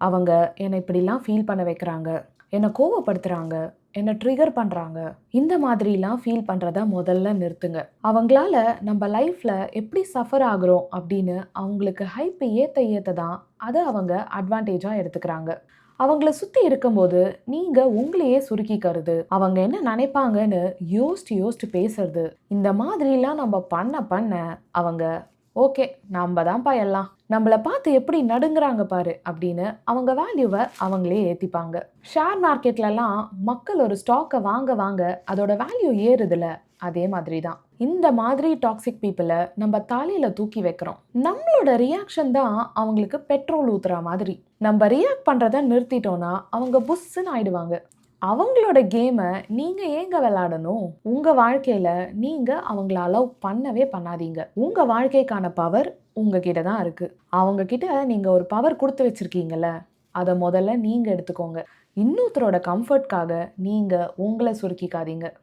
அவங்க என்னை இப்படிலாம் ஃபீல் பண்ண வைக்கிறாங்க, என்னை கோவப்படுத்துறாங்க, என்னை ட்ரிகர் பண்றாங்க. இந்த மாதிரிலாம் ஃபீல் பண்றத முதல்ல நிறுத்துங்க. அவங்களால நம்ம லைஃப்ல எப்படி சஃபர் ஆகுறோம் அப்படின்னு அவங்களுக்கு ஹைப் ஏத்த ஏத்த தான் அத அவங்க அட்வான்டேஜா எடுத்துக்கிறாங்க. அவங்கள சுத்தி இருக்கும்போது நீங்க உங்களையே சுருக்கிக்கிறது, அவங்க என்ன நினைப்பாங்கன்னு யோசிச்சு யோசிச்சு பேசுறது, இந்த மாதிரிலாம் நம்ம பண்ண பண்ண அவங்க ஓகே நம்ப தான்ப்பா எல்லாம், நம்மள பார்த்து எப்படி நடுங்குறாங்க பாரு அப்படின்னு அவங்க வேல்யூவை அவங்களே ஏத்திப்பாங்க. ஷேர் மார்க்கெட்லலாம் மக்கள் ஒரு ஸ்டாக்கை வாங்க வாங்க அதோட வேல்யூ ஏறுதுல, அதே மாதிரி தான் இந்த மாதிரி டாக்ஸிக் பீப்புளை நம்ம தலையில தூக்கி வைக்கிறோம். நம்மளோட ரியாக்ஷன் தான் அவங்களுக்கு பெட்ரோல் ஊத்துற மாதிரி. நம்ம ரியாக்ட் பண்றத நிறுத்திட்டோம்னா அவங்க புஷ்ஷுன்னு ஆயிடுவாங்க. அவங்களோட கேமை நீங்க ஏங்க விளையாடணும்? உங்க வாழ்க்கையில நீங்க அவங்கள அலோவ் பண்ணவே பண்ணாதீங்க. உங்க வாழ்க்கைக்கான பவர் உங்ககிட்ட தான் இருக்கு. அவங்க கிட்ட நீங்க ஒரு பவர் குடுத்து வச்சிருக்கீங்கல்ல, அத முதல்ல நீங்க எடுத்துக்கோங்க. இன்னொருத்தரோட கம்ஃபர்ட்காக நீங்க உங்கள சுருக்கிக்காதீங்க.